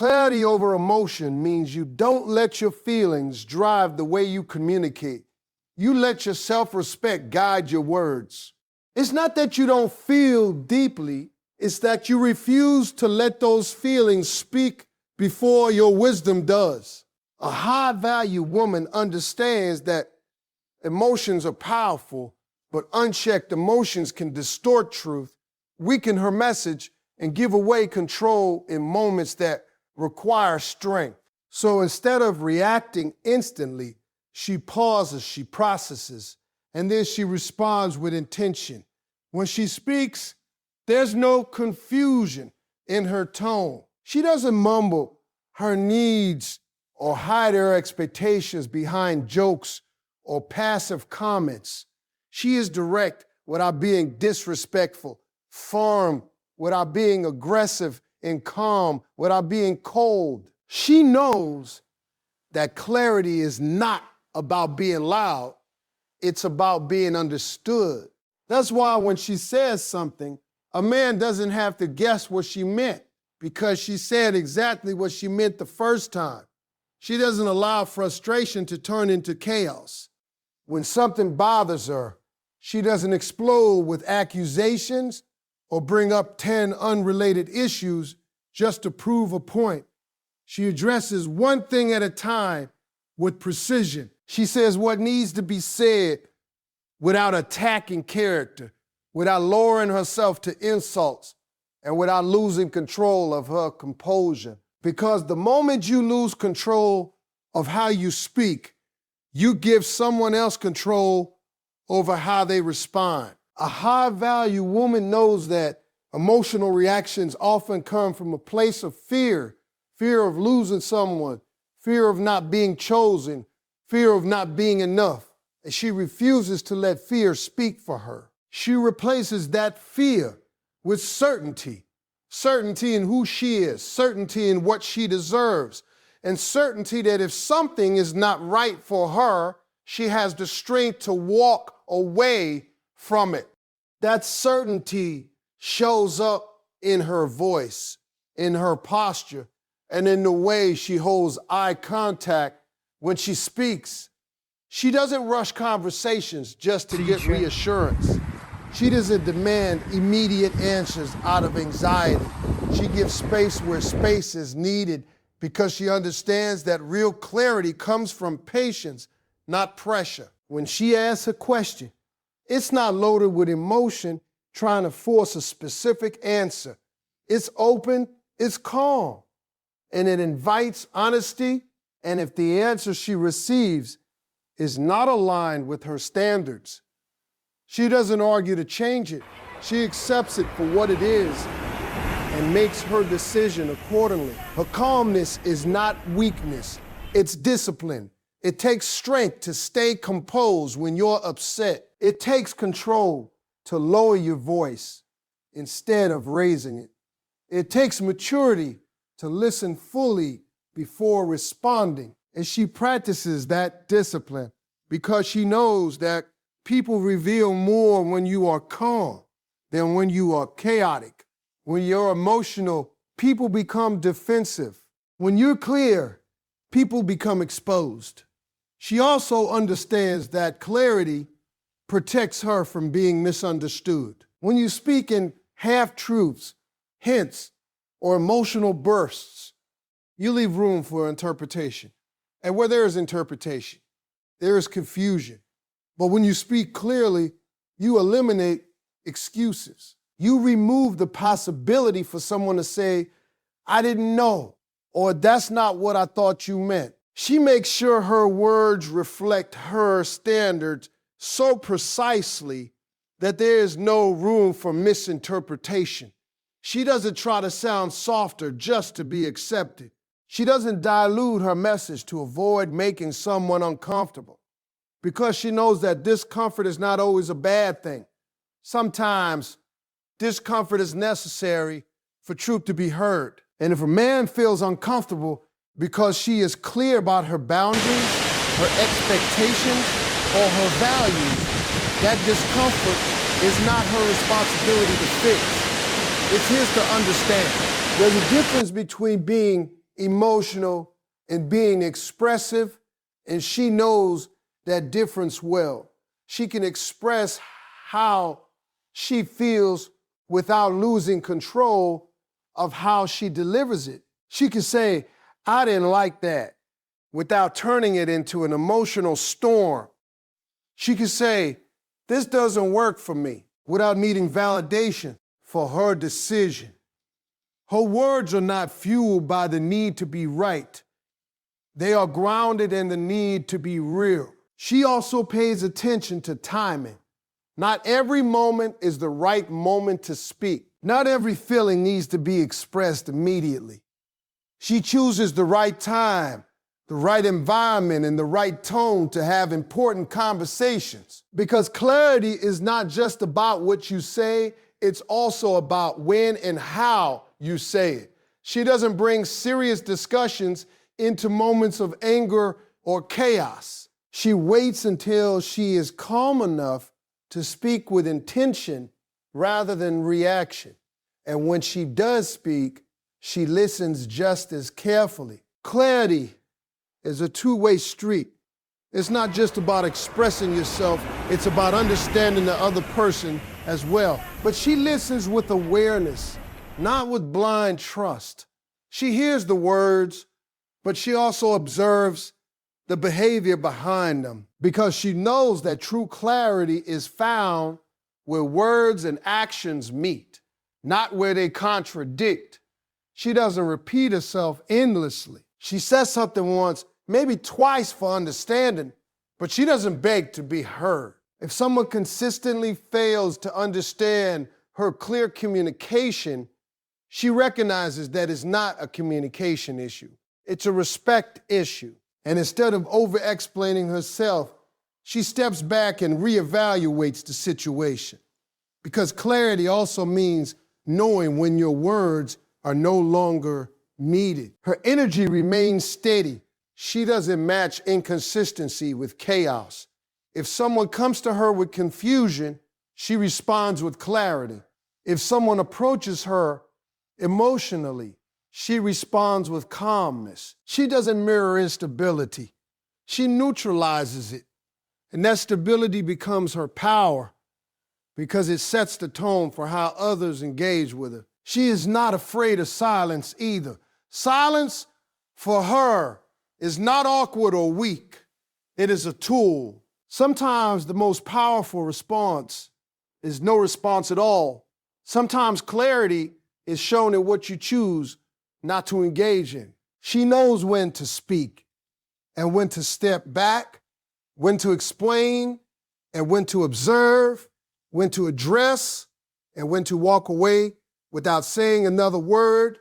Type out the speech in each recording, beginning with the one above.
Clarity over emotion means you don't let your feelings drive the way you communicate. You let your self-respect guide your words. It's not that you don't feel deeply, it's that you refuse to let those feelings speak before your wisdom does. A high-value woman understands that emotions are powerful, but unchecked emotions can distort truth, weaken her message, and give away control in moments that require strength. So instead of reacting instantly, she pauses, she processes, and then she responds with intention. When she speaks, there's no confusion in her tone. She doesn't mumble her needs or hide her expectations behind jokes or passive comments. She is direct without being disrespectful, firm without being aggressive, and calm without being cold. She knows that clarity is not about being loud, it's about being understood. That's why when she says something, a man doesn't have to guess what she meant because she said exactly what she meant the first time. She doesn't allow frustration to turn into chaos. When something bothers her, she doesn't explode with accusations or bring up 10 unrelated issues just to prove a point. She addresses one thing at a time with precision. She says what needs to be said without attacking character, without lowering herself to insults, and without losing control of her composure. Because the moment you lose control of how you speak, you give someone else control over how they respond. A high-value woman knows that emotional reactions often come from a place of fear of losing someone, fear of not being chosen, fear of not being enough. And she refuses to let fear speak for her. She replaces that fear with certainty. Certainty in who she is, certainty in what she deserves, and certainty that if something is not right for her, she has the strength to walk away from it. That certainty shows up in her voice, in her posture, and in the way she holds eye contact when she speaks. She doesn't rush conversations just to get reassurance. She doesn't demand immediate answers out of anxiety. She gives space where space is needed because she understands that real clarity comes from patience, not pressure. When she asks a question, it's not loaded with emotion trying to force a specific answer. It's open, it's calm, and it invites honesty. And if the answer she receives is not aligned with her standards, she doesn't argue to change it. She accepts it for what it is and makes her decision accordingly. Her calmness is not weakness, it's discipline. It takes strength to stay composed when you're upset. It takes control to lower your voice instead of raising it. It takes maturity to listen fully before responding. And she practices that discipline because she knows that people reveal more when you are calm than when you are chaotic. When you're emotional, people become defensive. When you're clear, people become exposed. She also understands that clarity protects her from being misunderstood. When you speak in half-truths, hints, or emotional bursts, you leave room for interpretation. And where there is interpretation, there is confusion. But when you speak clearly, you eliminate excuses. You remove the possibility for someone to say, I didn't know, or that's not what I thought you meant. She makes sure her words reflect her standards so precisely that there is no room for misinterpretation. She doesn't try to sound softer just to be accepted. She doesn't dilute her message to avoid making someone uncomfortable because she knows that discomfort is not always a bad thing. Sometimes discomfort is necessary for truth to be heard. And if a man feels uncomfortable because she is clear about her boundaries, her expectations, or her values, that discomfort is not her responsibility to fix. It's his to understand. There's a difference between being emotional, and being expressive, and she knows that difference well. She can express how she feels without losing control of how she delivers it. She can say, I didn't like that, without turning it into an emotional storm. She can say, this doesn't work for me, without needing validation for her decision. Her words are not fueled by the need to be right. They are grounded in the need to be real. She also pays attention to timing. Not every moment is the right moment to speak. Not every feeling needs to be expressed immediately. She chooses the right time, the right environment, and the right tone to have important conversations. Because clarity is not just about what you say, it's also about when and how you say it. She doesn't bring serious discussions into moments of anger or chaos. She waits until she is calm enough to speak with intention rather than reaction. And when she does speak, she listens just as carefully. Clarity is a two-way street. It's not just about expressing yourself, it's about understanding the other person as well. But she listens with awareness, not with blind trust. She hears the words, but she also observes the behavior behind them, because she knows that true clarity is found where words and actions meet, not where they contradict. She doesn't repeat herself endlessly. She says something once, maybe twice for understanding, but she doesn't beg to be heard. If someone consistently fails to understand her clear communication, she recognizes that it's not a communication issue. It's a respect issue. And instead of over-explaining herself, she steps back and reevaluates the situation. Because clarity also means knowing when your words are no longer needed. Her energy remains steady. She doesn't match inconsistency with chaos. If someone comes to her with confusion, she responds with clarity. If someone approaches her emotionally, she responds with calmness. She doesn't mirror instability. She neutralizes it. And that stability becomes her power because it sets the tone for how others engage with her. She is not afraid of silence either. Silence for her is not awkward or weak. It is a tool. Sometimes the most powerful response is no response at all. Sometimes clarity is shown in what you choose not to engage in. She knows when to speak and when to step back, when to explain and when to observe, when to address and when to walk away without saying another word,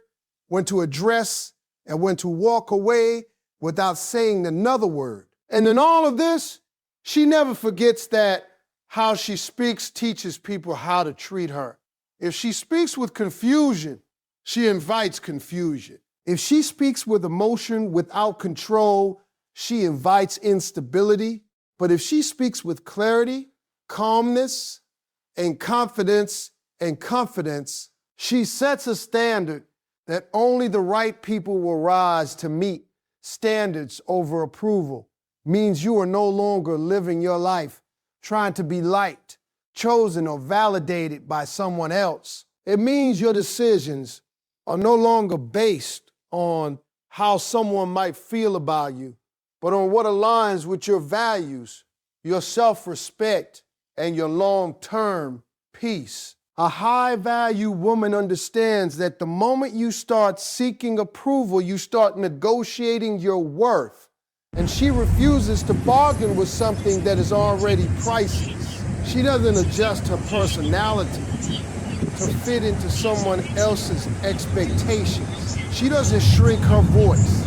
when to address and when to walk away without saying another word. And in all of this, she never forgets that how she speaks teaches people how to treat her. If she speaks with confusion, she invites confusion. If she speaks with emotion without control, she invites instability. But if she speaks with clarity, calmness, and confidence, she sets a standard that only the right people will rise to meet. Standards over approval means you are no longer living your life trying to be liked, chosen, or validated by someone else. It means your decisions are no longer based on how someone might feel about you, but on what aligns with your values, your self-respect, and your long-term peace. A high-value woman understands that the moment you start seeking approval, you start negotiating your worth. And she refuses to bargain with something that is already priceless. She doesn't adjust her personality to fit into someone else's expectations. She doesn't shrink her voice,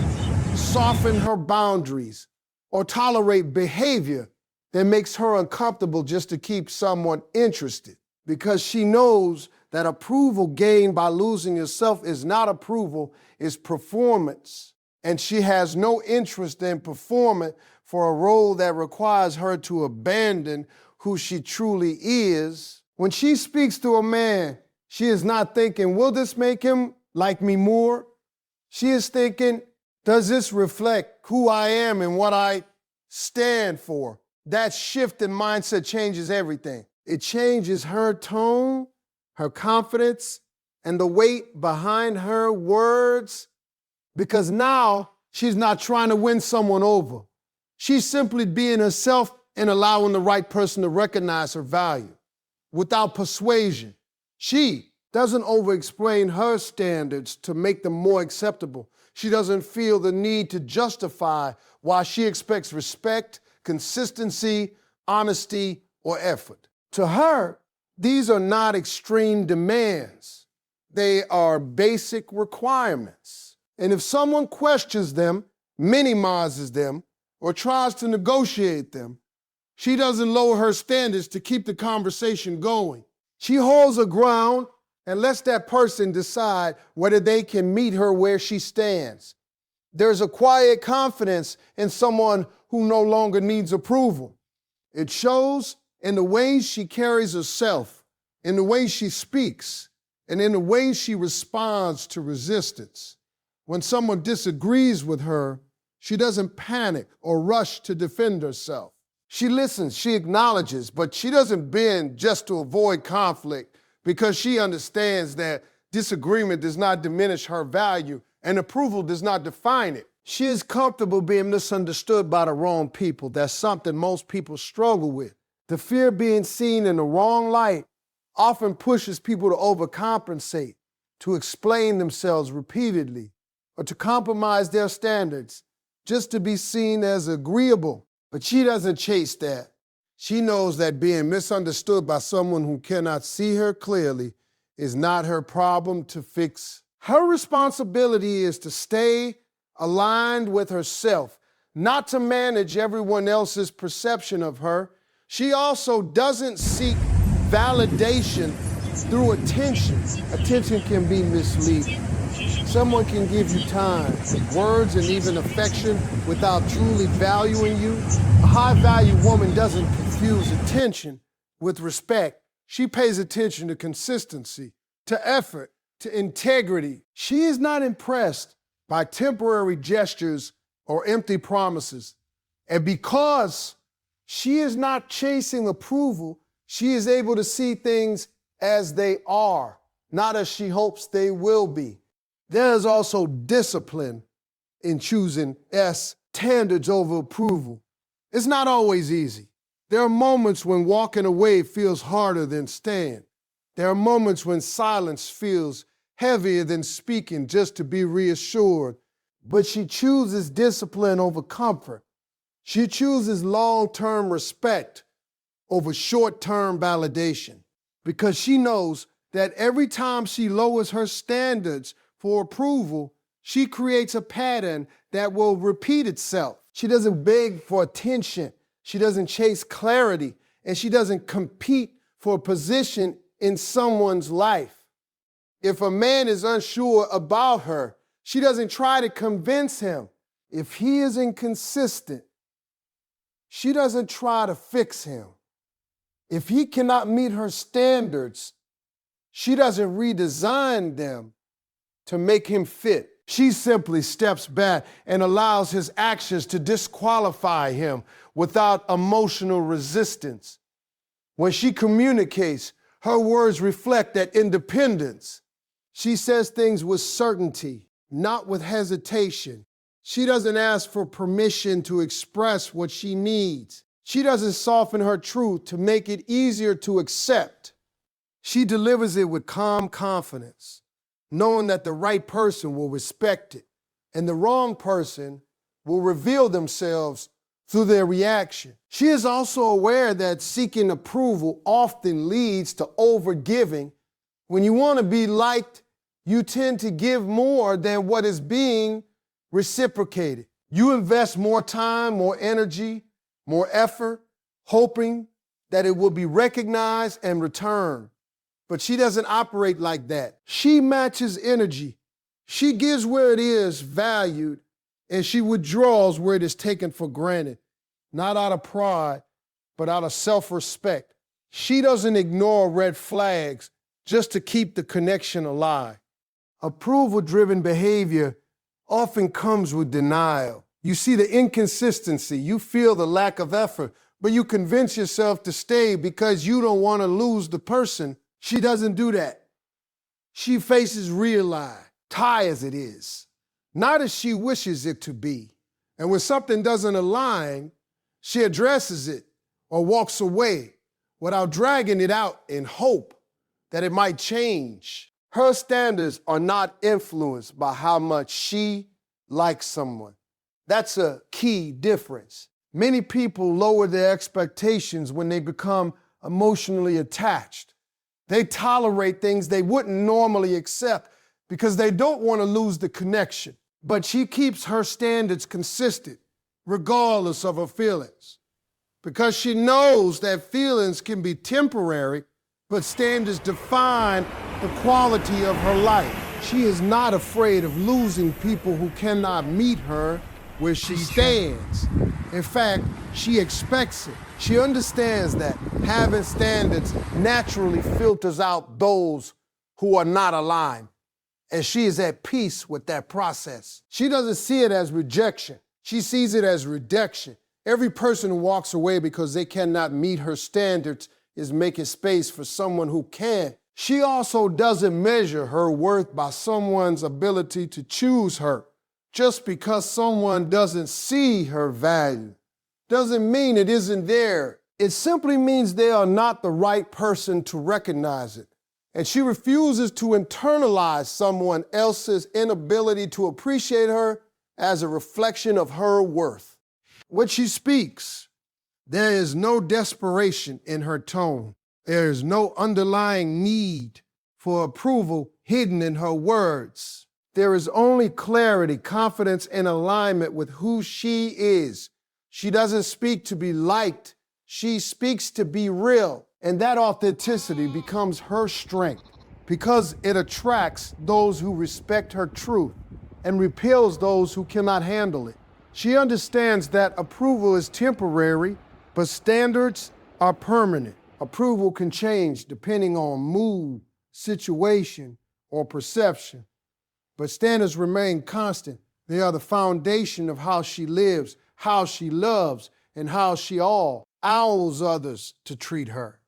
soften her boundaries, or tolerate behavior that makes her uncomfortable just to keep someone interested. Because she knows that approval gained by losing yourself is not approval, it's performance. And she has no interest in performing for a role that requires her to abandon who she truly is. When she speaks to a man, she is not thinking, will this make him like me more? She is thinking, does this reflect who I am and what I stand for? That shift in mindset changes everything. It changes her tone, her confidence, and the weight behind her words, because now she's not trying to win someone over. She's simply being herself and allowing the right person to recognize her value without persuasion. She doesn't over-explain her standards to make them more acceptable. She doesn't feel the need to justify why she expects respect, consistency, honesty, or effort. To her, these are not extreme demands. They are basic requirements. And if someone questions them, minimizes them, or tries to negotiate them, she doesn't lower her standards to keep the conversation going. She holds her ground and lets that person decide whether they can meet her where she stands. There's a quiet confidence in someone who no longer needs approval. It shows in the way she carries herself, in the way she speaks, and in the way she responds to resistance. When someone disagrees with her, she doesn't panic or rush to defend herself. She listens, she acknowledges, but she doesn't bend just to avoid conflict, because she understands that disagreement does not diminish her value and approval does not define it. She is comfortable being misunderstood by the wrong people. That's something most people struggle with. The fear of being seen in the wrong light often pushes people to overcompensate, to explain themselves repeatedly, or to compromise their standards just to be seen as agreeable. But she doesn't chase that. She knows that being misunderstood by someone who cannot see her clearly is not her problem to fix. Her responsibility is to stay aligned with herself, not to manage everyone else's perception of her. She also doesn't seek validation through attention. Attention can be misleading. Someone can give you time, words, and even affection without truly valuing you. A high-value woman doesn't confuse attention with respect. She pays attention to consistency, to effort, to integrity. She is not impressed by temporary gestures or empty promises. And because she is not chasing approval, she is able to see things as they are, not as she hopes they will be. There is also discipline in choosing standards over approval. It's not always easy. There are moments when walking away feels harder than staying. There are moments when silence feels heavier than speaking just to be reassured. But she chooses discipline over comfort. She chooses long-term respect over short-term validation, because she knows that every time she lowers her standards for approval, she creates a pattern that will repeat itself. She doesn't beg for attention. She doesn't chase clarity, and she doesn't compete for a position in someone's life. If a man is unsure about her, she doesn't try to convince him. If he is inconsistent, she doesn't try to fix him. If he cannot meet her standards, she doesn't redesign them to make him fit. She simply steps back and allows his actions to disqualify him without emotional resistance. When she communicates, her words reflect that independence. She says things with certainty, not with hesitation. She doesn't ask for permission to express what she needs. She doesn't soften her truth to make it easier to accept. She delivers it with calm confidence, knowing that the right person will respect it and the wrong person will reveal themselves through their reaction. She is also aware that seeking approval often leads to overgiving. When you want to be liked, you tend to give more than what is being reciprocated. You invest more time, more energy, more effort, hoping that it will be recognized and returned. But she doesn't operate like that. She matches energy. She gives where it is valued, and she withdraws where it is taken for granted, not out of pride, but out of self-respect. She doesn't ignore red flags just to keep the connection alive. Approval-driven behavior often comes with denial. You see the inconsistency, you feel the lack of effort, but you convince yourself to stay because you don't want to lose the person. She doesn't do that. She faces real life, tired as it is, not as she wishes it to be. And when something doesn't align, she addresses it or walks away without dragging it out in hope that it might change. Her standards are not influenced by how much she likes someone. That's a key difference. Many people lower their expectations when they become emotionally attached. They tolerate things they wouldn't normally accept because they don't want to lose the connection. But she keeps her standards consistent, regardless of her feelings, because she knows that feelings can be temporary, but standards define the quality of her life. She is not afraid of losing people who cannot meet her where she stands. In fact, she expects it. She understands that having standards naturally filters out those who are not aligned, and she is at peace with that process. She doesn't see it as rejection. She sees it as reduction. Every person who walks away because they cannot meet her standards is making space for someone who can. She also doesn't measure her worth by someone's ability to choose her. Just because someone doesn't see her value doesn't mean it isn't there. It simply means they are not the right person to recognize it. And she refuses to internalize someone else's inability to appreciate her as a reflection of her worth. When she speaks, there is no desperation in her tone. There is no underlying need for approval hidden in her words. There is only clarity, confidence, and alignment with who she is. She doesn't speak to be liked. She speaks to be real. And that authenticity becomes her strength because it attracts those who respect her truth and repels those who cannot handle it. She understands that approval is temporary, but standards are permanent. Approval can change depending on mood, situation, or perception, but standards remain constant. They are the foundation of how she lives, how she loves, and how she allows others to treat her.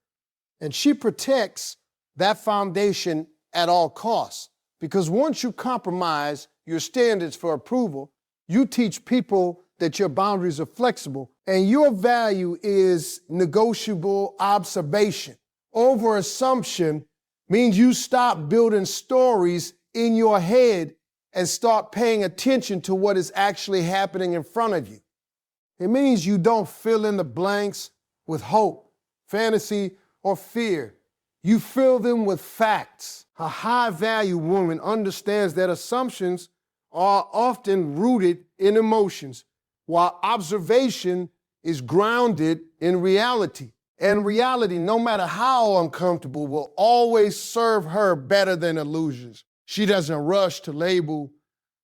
And she protects that foundation at all costs, because once you compromise your standards for approval, you teach people that your boundaries are flexible and your value is negotiable observation. Over-assumption means you stop building stories in your head and start paying attention to what is actually happening in front of you. It means you don't fill in the blanks with hope, fantasy, or fear. You fill them with facts. A high-value woman understands that assumptions are often rooted in emotions, while observation is grounded in reality. And reality, no matter how uncomfortable, will always serve her better than illusions. She doesn't rush to label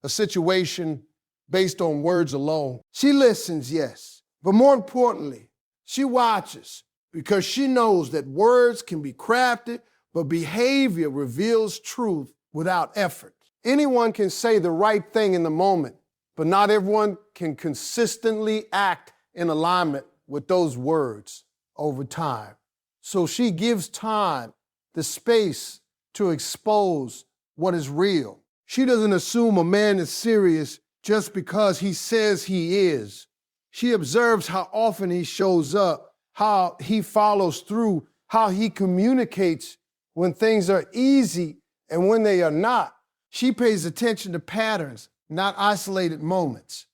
a situation based on words alone. She listens, yes, but more importantly, she watches, because she knows that words can be crafted, but behavior reveals truth without effort. Anyone can say the right thing in the moment, but not everyone can consistently act in alignment with those words over time. So she gives time, the space to expose what is real. She doesn't assume a man is serious just because he says he is. She observes how often he shows up, how he follows through, how he communicates when things are easy and when they are not. She pays attention to patterns, not isolated moments,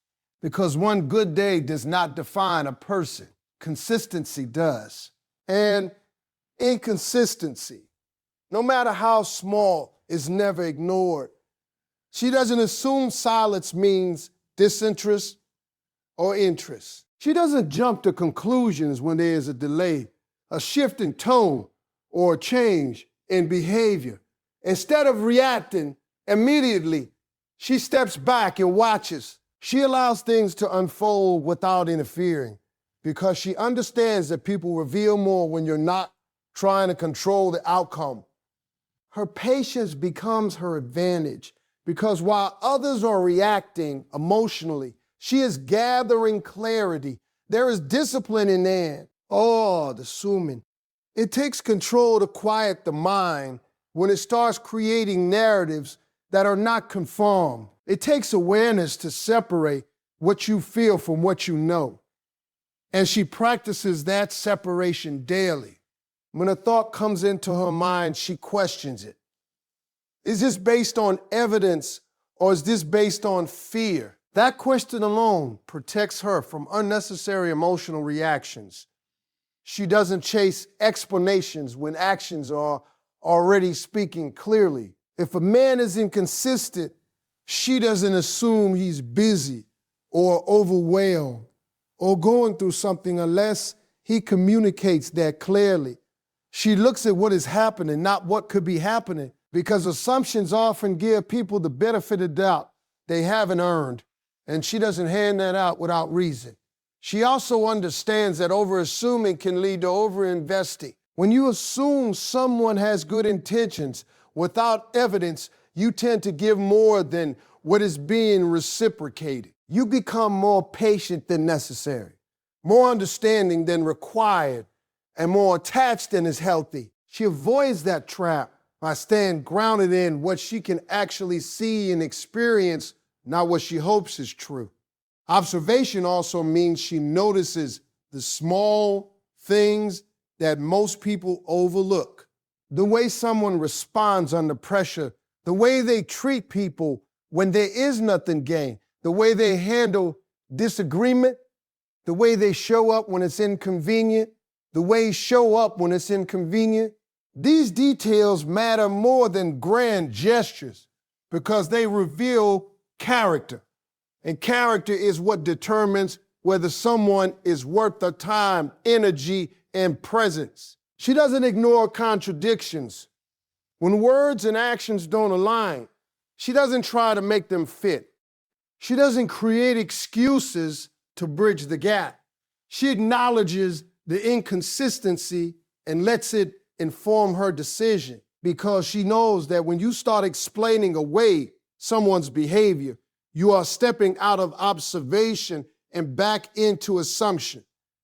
because one good day does not define a person. Consistency does. And inconsistency, no matter how small, is never ignored. She doesn't assume silence means disinterest or interest. She doesn't jump to conclusions when there is a delay, a shift in tone, or a change in behavior. Instead of reacting immediately, she steps back and watches. She allows things to unfold without interfering, because she understands that people reveal more when you're not trying to control the outcome. Her patience becomes her advantage Because while others are reacting emotionally, she is gathering clarity. There is discipline in there. Oh, the sumin. It takes control to quiet the mind when it starts creating narratives that are not conformed. It takes awareness to separate what you feel from what you know. And she practices that separation daily. When a thought comes into her mind, she questions it. Is this based on evidence or is this based on fear? That question alone protects her from unnecessary emotional reactions. She doesn't chase explanations when actions are already speaking clearly. If a man is inconsistent, she doesn't assume he's busy or overwhelmed or going through something unless he communicates that clearly. She looks at what is happening, not what could be happening, because assumptions often give people the benefit of doubt they haven't earned, and she doesn't hand that out without reason. She also understands that overassuming can lead to overinvesting. When you assume someone has good intentions without evidence, you tend to give more than what is being reciprocated. You become more patient than necessary, more understanding than required, and more attached than is healthy. She avoids that trap by staying grounded in what she can actually see and experience, not what she hopes is true. Observation also means she notices the small things that most people overlook. The way someone responds under pressure, the way they treat people when there is nothing gained, the way they handle disagreement, the way they show up when it's inconvenient, the way show up when it's inconvenient. These details matter more than grand gestures because they reveal character. And character is what determines whether someone is worth the time, energy, and presence. She doesn't ignore contradictions. When words and actions don't align, she doesn't try to make them fit. She doesn't create excuses to bridge the gap. She acknowledges the inconsistency and lets it inform her decision, because she knows that when you start explaining away someone's behavior, you are stepping out of observation and back into assumption.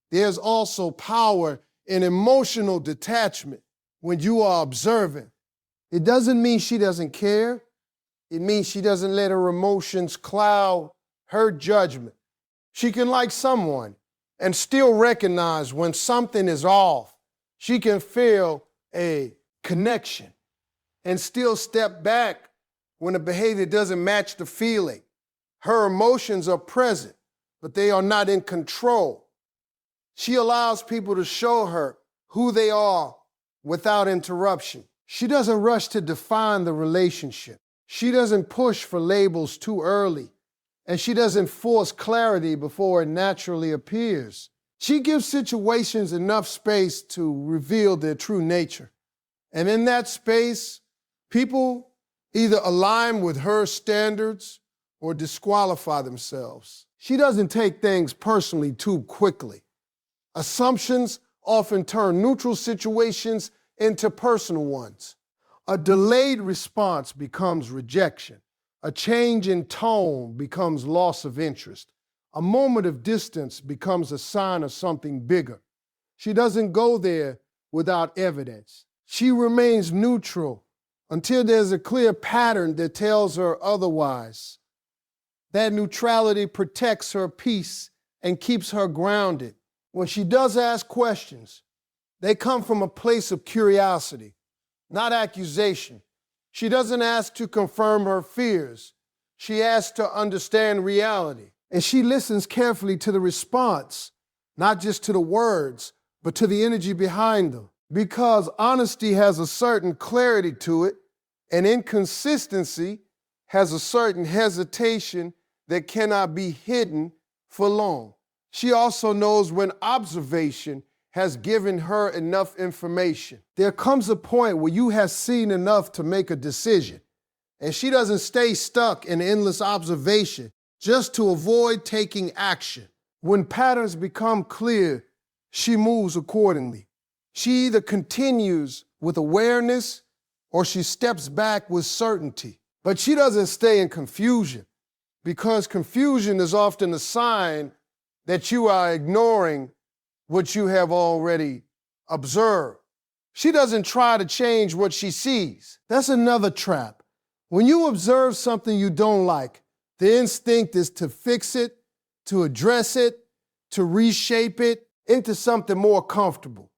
There's also power in emotional detachment when you are observing. It doesn't mean she doesn't care. It means she doesn't let her emotions cloud her judgment. She can like someone and still recognize when something is off. She can feel a connection and still step back when the behavior doesn't match the feeling. Her emotions are present, but they are not in control. She allows people to show her who they are without interruption. She doesn't rush to define the relationship. She doesn't push for labels too early, and she doesn't force clarity before it naturally appears. She gives situations enough space to reveal their true nature. And in that space, people either align with her standards or disqualify themselves. She doesn't take things personally too quickly. Assumptions often turn neutral situations into personal ones. A delayed response becomes rejection. A change in tone becomes loss of interest. A moment of distance becomes a sign of something bigger. She doesn't go there without evidence. She remains neutral until there's a clear pattern that tells her otherwise. That neutrality protects her peace and keeps her grounded. When she does ask questions, they come from a place of curiosity, not accusation. She doesn't ask to confirm her fears. She asks to understand reality. And she listens carefully to the response, not just to the words, but to the energy behind them. Because honesty has a certain clarity to it, and inconsistency has a certain hesitation that cannot be hidden for long. She also knows when observation has given her enough information. There comes a point where you have seen enough to make a decision, and she doesn't stay stuck in endless observation just to avoid taking action. When patterns become clear, she moves accordingly. She either continues with awareness or she steps back with certainty. But she doesn't stay in confusion, because confusion is often a sign that you are ignoring what you have already observed. She doesn't try to change what she sees. That's another trap. When you observe something you don't like, the instinct is to fix it, to address it, to reshape it into something more comfortable.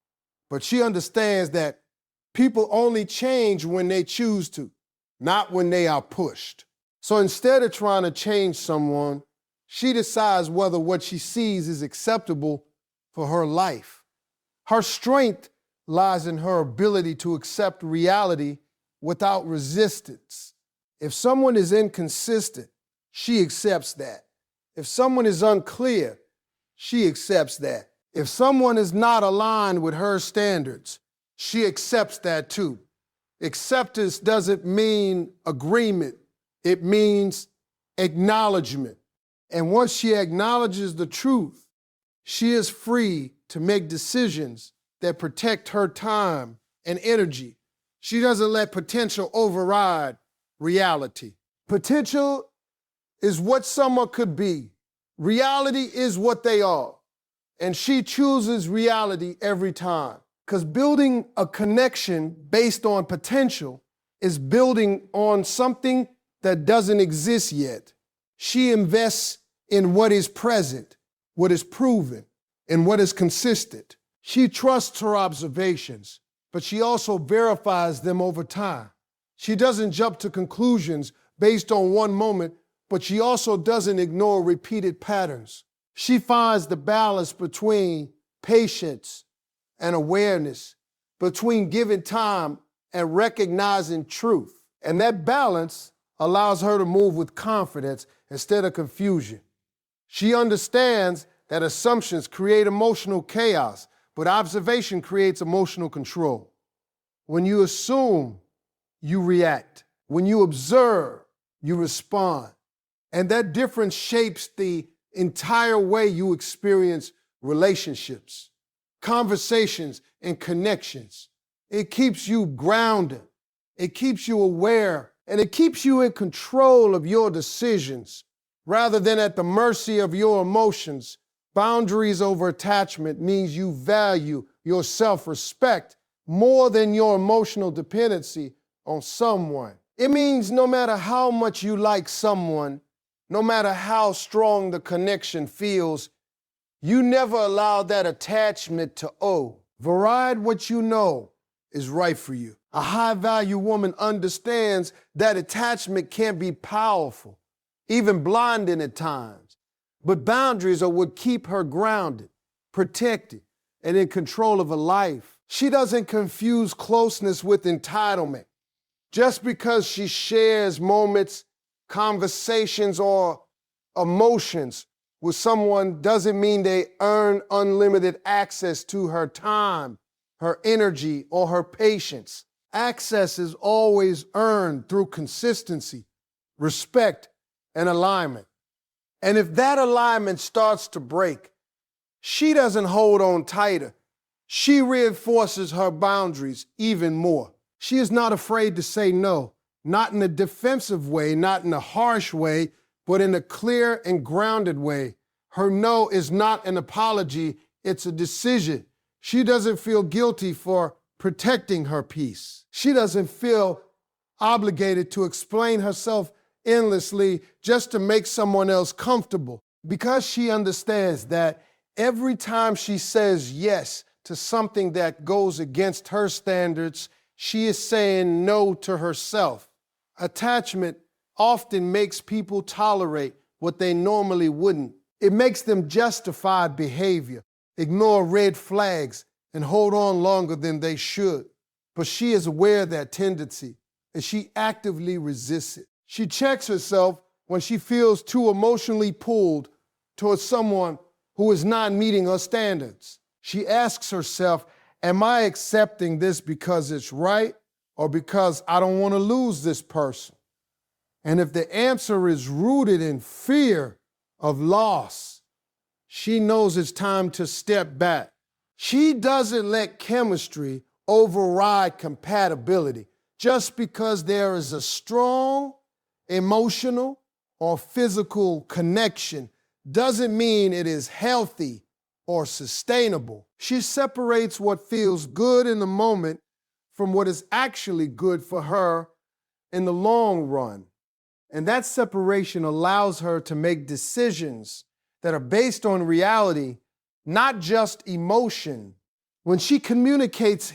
But she understands that people only change when they choose to, not when they are pushed. So instead of trying to change someone, she decides whether what she sees is acceptable for her life. Her strength lies in her ability to accept reality without resistance. If someone is inconsistent, she accepts that. If someone is unclear, she accepts that. If someone is not aligned with her standards, she accepts that too. Acceptance doesn't mean agreement. It means acknowledgement. And once she acknowledges the truth, she is free to make decisions that protect her time and energy. She doesn't let potential override reality. Potential is what someone could be. Reality is what they are. And she chooses reality every time. Because building a connection based on potential is building on something that doesn't exist yet. She invests in what is present, what is proven, and what is consistent. She trusts her observations, but she also verifies them over time. She doesn't jump to conclusions based on one moment, but she also doesn't ignore repeated patterns. She finds the balance between patience and awareness, between giving time and recognizing truth. And that balance allows her to move with confidence instead of confusion. She understands that assumptions create emotional chaos, but observation creates emotional control. When you assume, you react. When you observe, you respond. And that difference shapes the entire way you experience relationships, conversations, and connections. It keeps you grounded. It keeps you aware, and it keeps you in control of your decisions rather than at the mercy of your emotions. Boundaries over attachment means you value your self-respect more than your emotional dependency on someone. It means no matter how much you like someone, no matter how strong the connection feels, you never allow that attachment to override what you know is right for you. A high-value woman understands that attachment can be powerful, even blinding at times. But boundaries are what keep her grounded, protected, and in control of her life. She doesn't confuse closeness with entitlement. Just because she shares moments, conversations, or emotions with someone doesn't mean they earn unlimited access to her time, her energy, or her patience. Access is always earned through consistency, respect, and alignment. And if that alignment starts to break, she doesn't hold on tighter. She reinforces her boundaries even more. She is not afraid to say no, not in a defensive way, not in a harsh way, but in a clear and grounded way. Her no is not an apology, it's a decision. She doesn't feel guilty for protecting her peace. She doesn't feel obligated to explain herself endlessly just to make someone else comfortable, because she understands that every time she says yes to something that goes against her standards, she is saying no to herself. Attachment often makes people tolerate what they normally wouldn't. It makes them justify behavior, ignore red flags, and hold on longer than they should. But she is aware of that tendency, and she actively resists it. She checks herself when she feels too emotionally pulled towards someone who is not meeting her standards. She asks herself, am I accepting this because it's right or because I don't want to lose this person? And if the answer is rooted in fear of loss, she knows it's time to step back. She doesn't let chemistry override compatibility. Just because there is a strong Emotional or physical connection doesn't mean it is healthy or sustainable. She separates what feels good in the moment from what is actually good for her in the long run. And that separation allows her to make decisions that are based on reality, not just emotion. When she communicates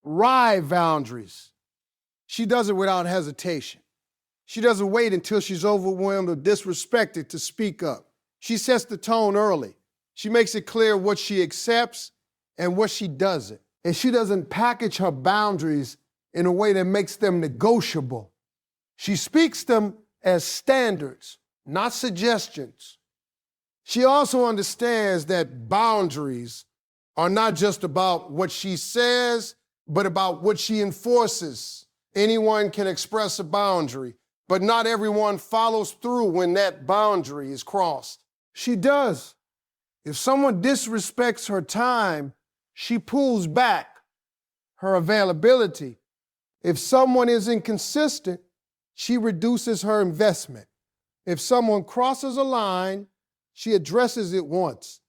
rye boundaries, she does it without hesitation. She doesn't wait until she's overwhelmed or disrespected to speak up. She sets the tone early. She makes it clear what she accepts and what she doesn't. And she doesn't package her boundaries in a way that makes them negotiable. She speaks them as standards, not suggestions. She also understands that boundaries are not just about what she says, but about what she enforces. Anyone can express a boundary, but not everyone follows through when that boundary is crossed. She does. If someone disrespects her time, she pulls back her availability. If someone is inconsistent, she reduces her investment. If someone crosses a line, she addresses it once.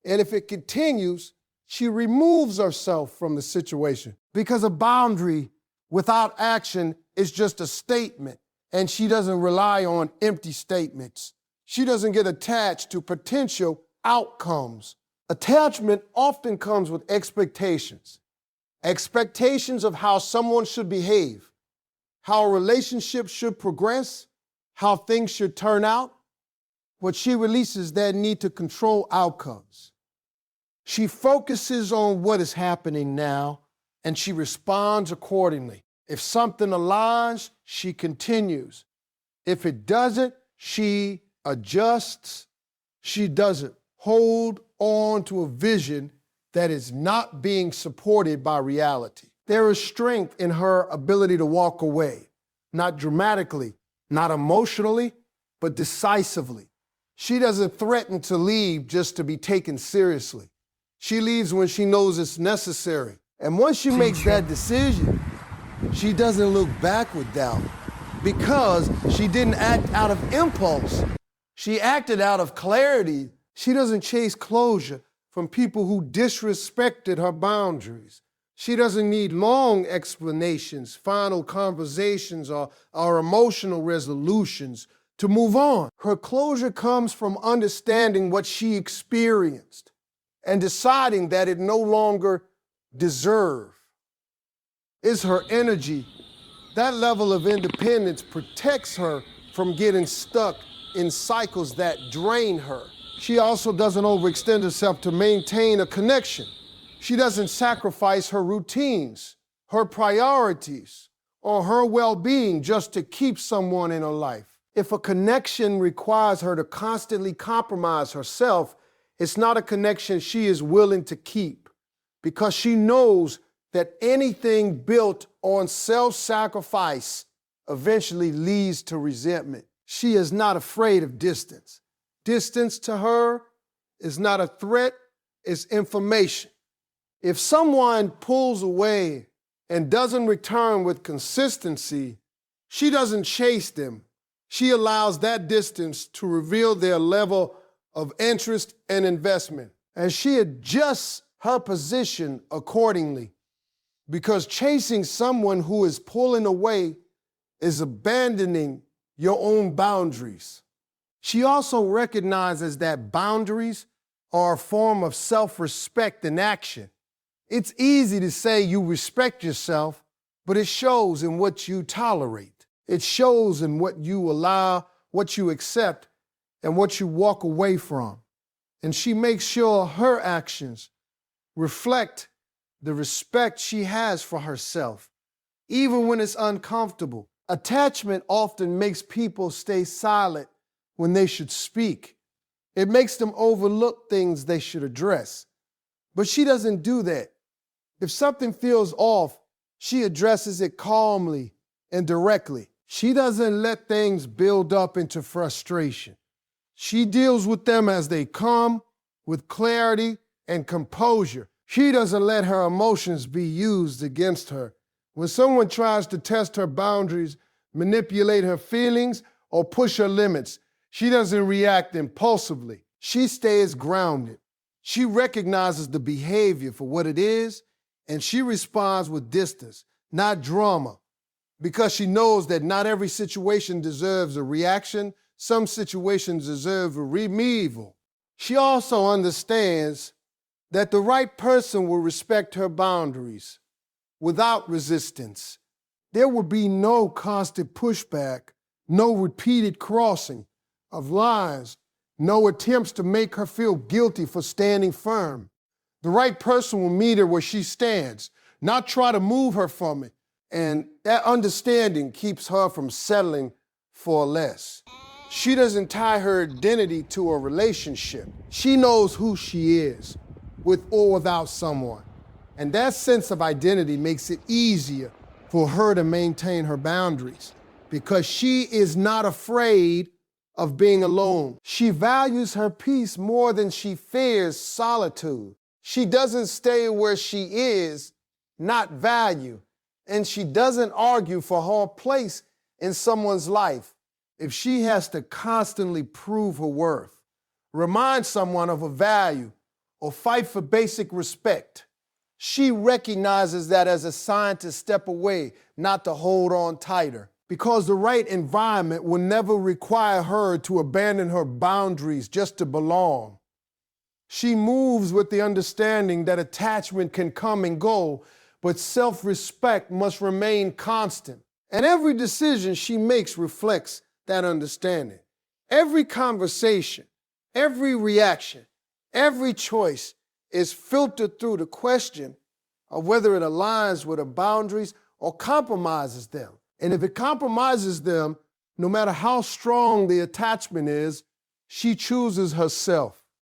And if it continues, she removes herself from the situation. Because a boundary without action is just a statement, and she doesn't rely on empty statements. She doesn't get attached to potential outcomes. Attachment often comes with expectations. Expectations of how someone should behave, how a relationship should progress, how things should turn out. But she releases that need to control outcomes. She focuses on what is happening now, and she responds accordingly. If something aligns, she continues. If it doesn't, she adjusts. She doesn't hold on to a vision that is not being supported by reality. There is strength in her ability to walk away, not dramatically, not emotionally, but decisively. She doesn't threaten to leave just to be taken seriously. She leaves when she knows it's necessary. And once she makes that decision, she doesn't look back with doubt because she didn't act out of impulse. She acted out of clarity. She doesn't chase closure from people who disrespected her boundaries. She doesn't need long explanations, final conversations, or emotional resolutions to move on. Her closure comes from understanding what she experienced and deciding that it no longer deserves. It's her energy. That level of independence protects her from getting stuck in cycles that drain her. She also doesn't overextend herself to maintain a connection. She doesn't sacrifice her routines, her priorities, or her well-being just to keep someone in her life. If a connection requires her to constantly compromise herself, it's not a connection she is willing to keep because she knows that anything built on self-sacrifice eventually leads to resentment. She is not afraid of distance. Distance to her is not a threat, it's information. If someone pulls away and doesn't return with consistency, she doesn't chase them. She allows that distance to reveal their level of interest and investment. And she adjusts her position accordingly. Because chasing someone who is pulling away is abandoning your own boundaries. She also recognizes that boundaries are a form of self-respect in action. It's easy to say you respect yourself, but it shows in what you tolerate. It shows in what you allow, what you accept, and what you walk away from. And she makes sure her actions reflect the respect she has for herself, even when it's uncomfortable. Attachment often makes people stay silent when they should speak. It makes them overlook things they should address. But she doesn't do that. If something feels off, she addresses it calmly and directly. She doesn't let things build up into frustration. She deals with them as they come, with clarity and composure. She doesn't let her emotions be used against her. When someone tries to test her boundaries, manipulate her feelings, or push her limits. She doesn't react impulsively. She stays grounded. She recognizes the behavior for what it is, and she responds with distance, not drama, because she knows that not every situation deserves a reaction. Some situations deserve a removal. She also understands that the right person will respect her boundaries without resistance. There will be no constant pushback, no repeated crossing of lines, no attempts to make her feel guilty for standing firm. The right person will meet her where she stands, not try to move her from it. And that understanding keeps her from settling for less. She doesn't tie her identity to a relationship. She knows who she is, with or without someone. And that sense of identity makes it easier for her to maintain her boundaries because she is not afraid of being alone. She values her peace more than she fears solitude. She doesn't stay where she is, not value. And she doesn't argue for her place in someone's life if she has to constantly prove her worth, remind someone of her value, or fight for basic respect. She recognizes that as a sign to step away, not to hold on tighter, because the right environment will never require her to abandon her boundaries just to belong. She moves with the understanding that attachment can come and go, but self-respect must remain constant. And every decision she makes reflects that understanding. Every conversation, every reaction, every choice is filtered through the question of whether it aligns with her boundaries or compromises them. And if it compromises them, no matter how strong the attachment is, she chooses herself.